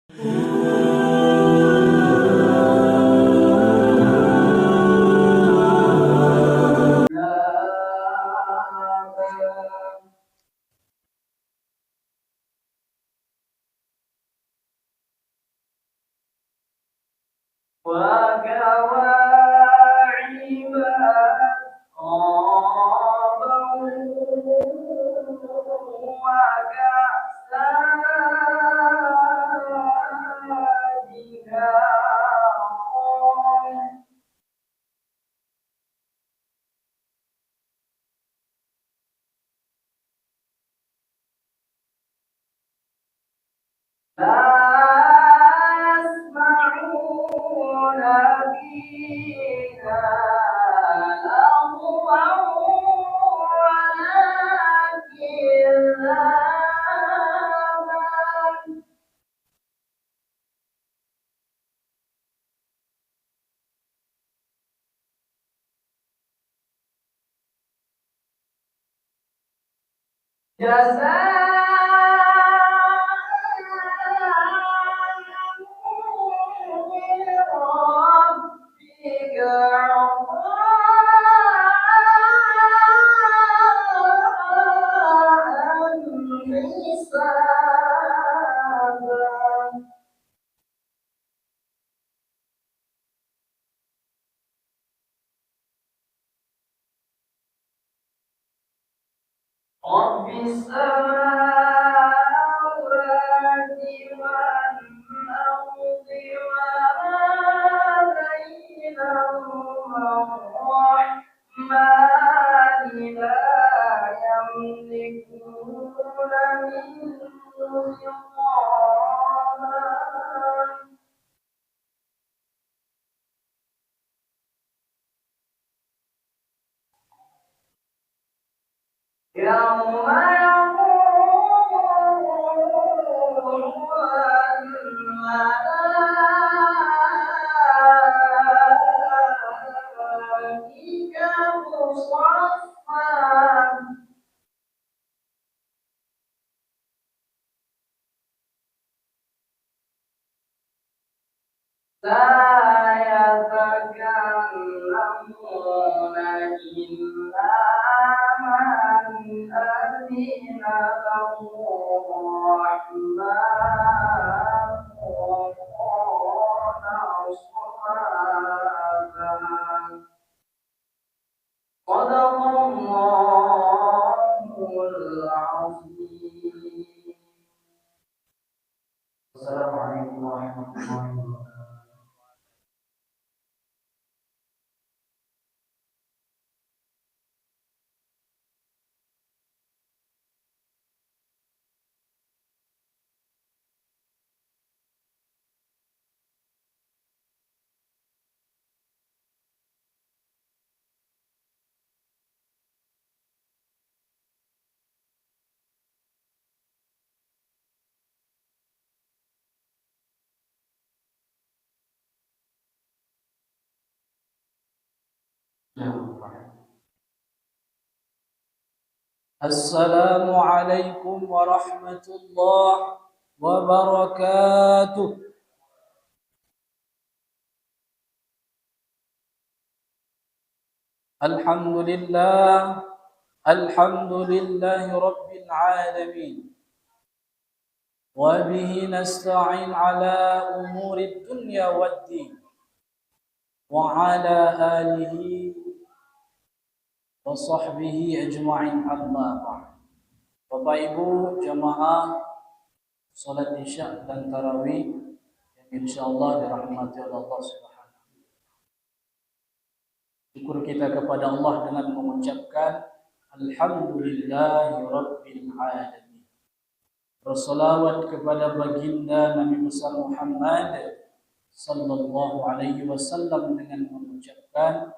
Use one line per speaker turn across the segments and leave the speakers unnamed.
Assalamualaikum warahmatullahi wabarakatuh. Assalamualaikum warahmatullahi wabarakatuh. Alhamdulillah, alhamdulillahi rabbil alamin. Wa bihi nasta'in ala umuri dunya waddin. Wa ala alihi wa sahbihi ajma'in amma ba'd. Bapak Ibu jamaah salat Isya dan tarawih yang insyaallah dirahmati oleh Allah Subhanahu. Syukur kita kepada Allah dengan mengucapkan Alhamdulillahirabbil alamin. Bersalawat kepada baginda Nabi besar Muhammad sallallahu alaihi wasallam dengan mengucapkan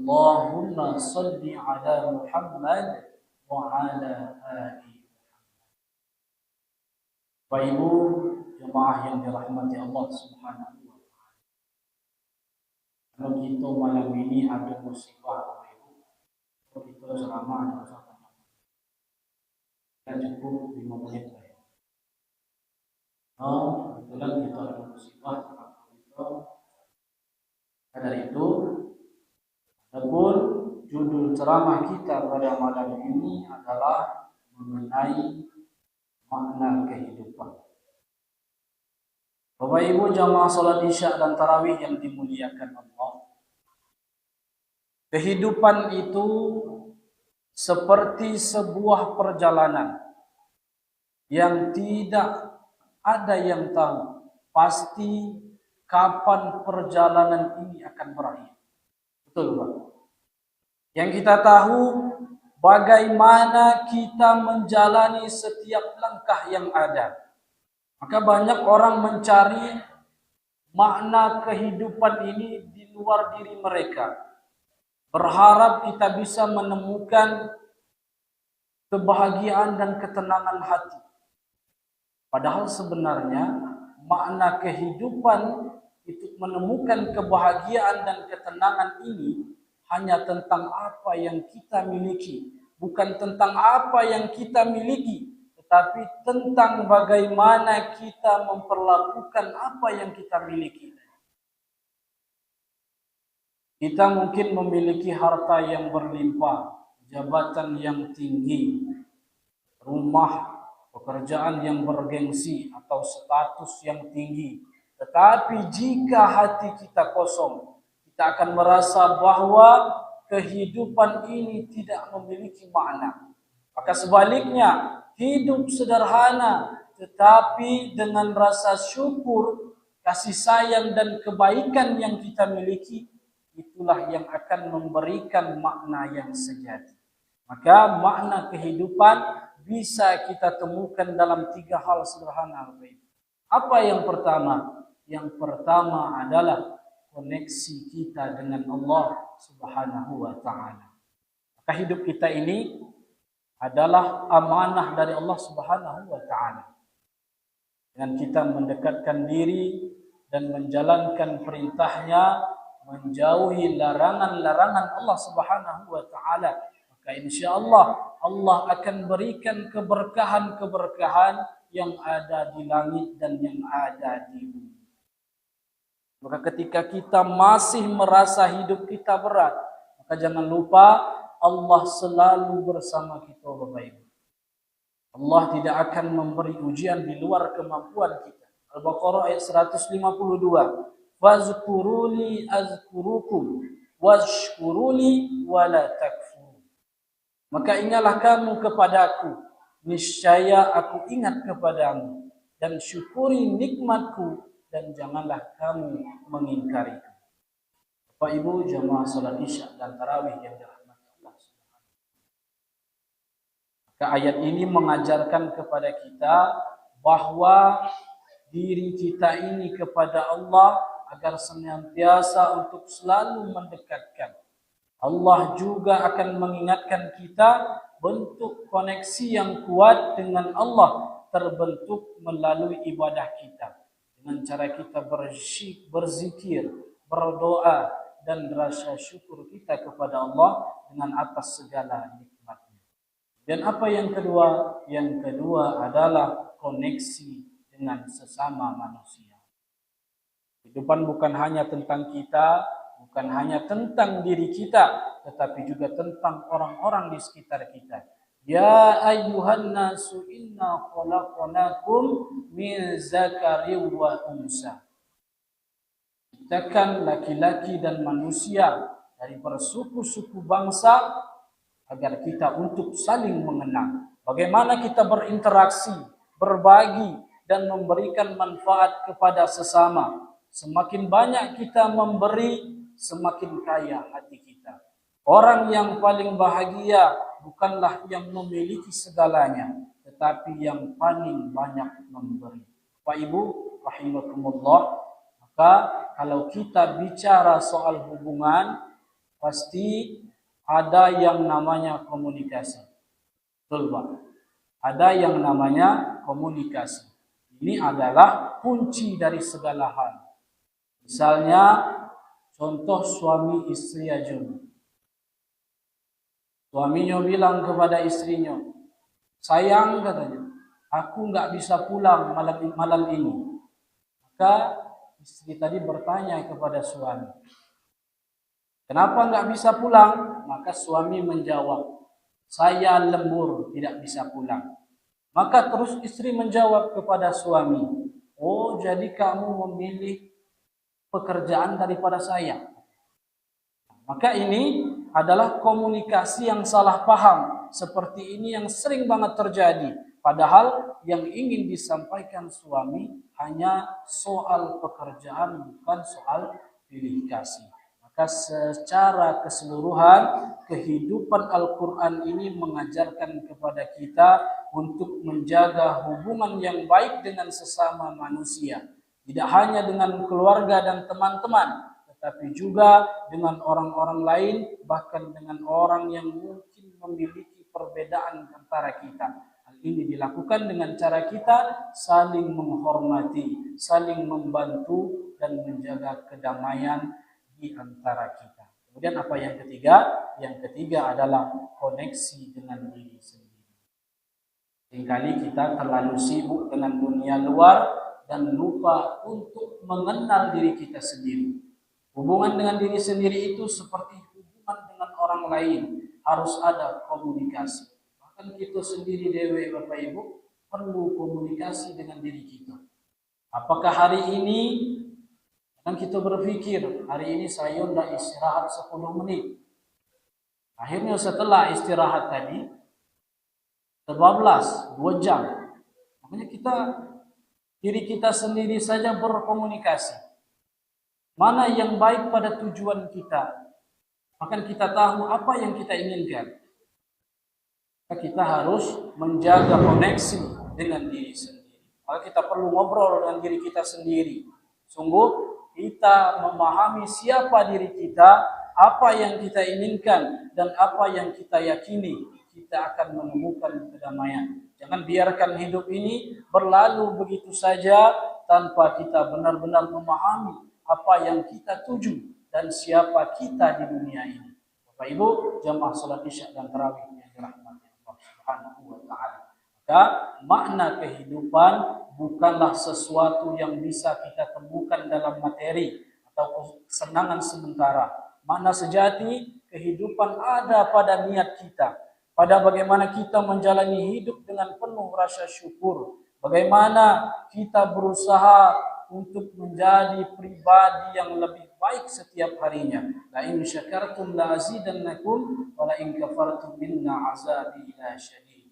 Allahumma salli ala Muhammad wa ala ali. Bapak Ibu jemaah yang dirahmati Allah Subhanahu wa taala. Kalau kita malam ini ada musibah Bapak Ibu, kita ceramah sama-sama. Kita cukup 5 menit lah ya. kebetulan kita ada musibah itu. Dari itu, adapun judul ceramah kita pada malam ini adalah mengenai makna kehidupan. Bapak Ibu jamaah salat Isya dan tarawih yang dimuliakan Allah. Kehidupan itu seperti sebuah perjalanan yang tidak ada yang tahu pasti kapan perjalanan ini akan berakhir. Betul, Pak? Yang kita tahu bagaimana kita menjalani setiap langkah yang ada. Maka banyak orang mencari makna kehidupan ini di luar diri mereka. Berharap kita bisa menemukan kebahagiaan dan ketenangan hati. Padahal sebenarnya makna kehidupan itu menemukan kebahagiaan dan ketenangan ini hanya tentang apa yang kita miliki. Bukan tentang apa yang kita miliki, tetapi tentang bagaimana kita memperlakukan apa yang kita miliki. Kita mungkin memiliki harta yang berlimpah, jabatan yang tinggi, rumah, pekerjaan yang bergengsi, atau status yang tinggi. Tetapi jika hati kita kosong, kita akan merasa bahwa kehidupan ini tidak memiliki makna. Maka sebaliknya, hidup sederhana, tetapi dengan rasa syukur, kasih sayang dan kebaikan yang kita miliki, itulah yang akan memberikan makna yang sejati. Maka makna kehidupan bisa kita temukan dalam 3 hal sederhana. Apa yang pertama? Yang pertama adalah koneksi kita dengan Allah Subhanahu wa Ta'ala. Maka hidup kita ini adalah amanah dari Allah Subhanahu wa Ta'ala. Dengan kita mendekatkan diri dan menjalankan perintahnya, menjauhi larangan-larangan Allah Subhanahu wa Ta'ala, maka insya-Allah Allah akan berikan keberkahan-keberkahan yang ada di langit dan yang ada di bumi. Maka ketika kita masih merasa hidup kita berat, maka jangan lupa Allah selalu bersama kita, Bapak Ibu. Allah tidak akan memberi ujian di luar kemampuan kita. Al-Baqarah ayat 152. Fazkuruni azkurukum washkuruli wala takfurun. Maka ingatlah kamu kepadaku, niscaya aku ingat kepadamu, dan syukuri nikmatku, dan janganlah kamu mengingkariku. Bapak Ibu jamaah salat Isya dan tarawih yang dirahmati Allah Subhanahu. Maka ayat ini mengajarkan kepada kita bahwa diri kita ini kepada Allah agar senantiasa untuk selalu mendekatkan. Allah juga akan mengingatkan kita bentuk koneksi yang kuat dengan Allah terbentuk melalui ibadah kita. Dengan cara kita berzikir, berdoa, dan rasa syukur kita kepada Allah dengan atas segala nikmatnya. Dan apa yang kedua? Yang kedua adalah koneksi dengan sesama manusia. Kehidupan bukan hanya tentang kita, bukan hanya tentang diri kita, tetapi juga tentang orang-orang di sekitar kita. Ya ayyuhan nasu inna khalaqnakum min zakarin wa unsa. Ciptakan laki-laki dan manusia dari bersuku-suku bangsa agar kita untuk saling mengenal. Bagaimana kita berinteraksi, berbagi, dan memberikan manfaat kepada sesama. Semakin banyak kita memberi, semakin kaya hati kita. Orang yang paling bahagia bukanlah yang memiliki segalanya, tetapi yang paling banyak memberi. Pak Ibu rahimakumullah, maka kalau kita bicara soal hubungan, pasti ada yang namanya komunikasi. Betul, Pak? Ada yang namanya komunikasi. Ini adalah kunci dari segala hal. Misalnya, contoh suami istri aja. Suaminya bilang kepada istrinya, sayang katanya, aku nggak bisa pulang malam ini. Maka istri tadi bertanya kepada suami, kenapa nggak bisa pulang? Maka suami menjawab, saya lembur tidak bisa pulang. Maka terus istri menjawab kepada suami, oh jadi kamu memilih pekerjaan daripada saya. Maka ini adalah komunikasi yang salah paham. Seperti ini yang sering banget terjadi. Padahal yang ingin disampaikan suami hanya soal pekerjaan, bukan soal pilih kasih. Maka secara keseluruhan kehidupan Al-Quran ini mengajarkan kepada kita untuk menjaga hubungan yang baik dengan sesama manusia. Tidak hanya dengan keluarga dan teman-teman, tetapi juga dengan orang-orang lain, bahkan dengan orang yang mungkin memiliki perbedaan antara kita. Hal ini dilakukan dengan cara kita saling menghormati, saling membantu, dan menjaga kedamaian di antara kita. Kemudian apa yang ketiga? Yang ketiga adalah koneksi dengan diri sendiri. Seringkali kita terlalu sibuk dengan dunia luar dan lupa untuk mengenal diri kita sendiri. Hubungan dengan diri sendiri itu seperti hubungan dengan orang lain. Harus ada komunikasi. Bahkan kita sendiri dewe Bapak Ibu perlu komunikasi dengan diri kita. Apakah hari ini kan kita berpikir, hari ini saya udah istirahat 10 menit. Akhirnya setelah istirahat tadi, kebablas 2 jam. Makanya diri kita sendiri saja berkomunikasi. Mana yang baik pada tujuan kita. Akan kita tahu apa yang kita inginkan. Kita harus menjaga koneksi dengan diri sendiri. Maka kita perlu ngobrol dengan diri kita sendiri. Sungguh kita memahami siapa diri kita, apa yang kita inginkan, dan apa yang kita yakini, kita akan menemukan kedamaian. Jangan biarkan hidup ini berlalu begitu saja tanpa kita benar-benar memahami apa yang kita tuju dan siapa kita di dunia ini. Bapak Ibu, jamaah salat Isya dan tarawih yang dirahmati Allah Subhanahu wa taala. Maka makna kehidupan bukanlah sesuatu yang bisa kita temukan dalam materi atau kesenangan sementara. Makna sejati kehidupan ada pada niat kita, pada bagaimana kita menjalani hidup dengan penuh rasa syukur, bagaimana kita berusaha untuk menjadi pribadi yang lebih baik setiap harinya. La in syakartum la azidannakum wa la in kafartum minna azabi la syadid.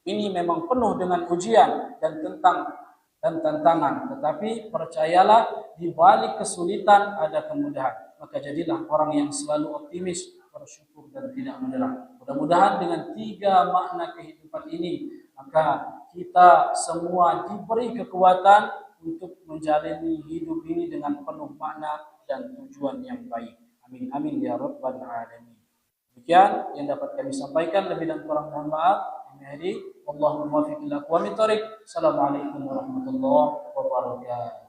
Ini memang penuh dengan ujian dan tantangan, tetapi percayalah di balik kesulitan ada kemudahan. Maka jadilah orang yang selalu optimis, bersyukur dan tidak menyerah. Mudah-mudahan dengan 3 makna kehidupan ini, maka kita semua diberi kekuatan untuk menjalani hidup ini dengan penuh makna dan tujuan yang baik. Amin amin ya rabbal alamin. Demikian yang dapat kami sampaikan, lebih dan kurang mohon maaf. Allahumma fiqh lakum wa min tariq. Assalamualaikum warahmatullahi wabarakatuh.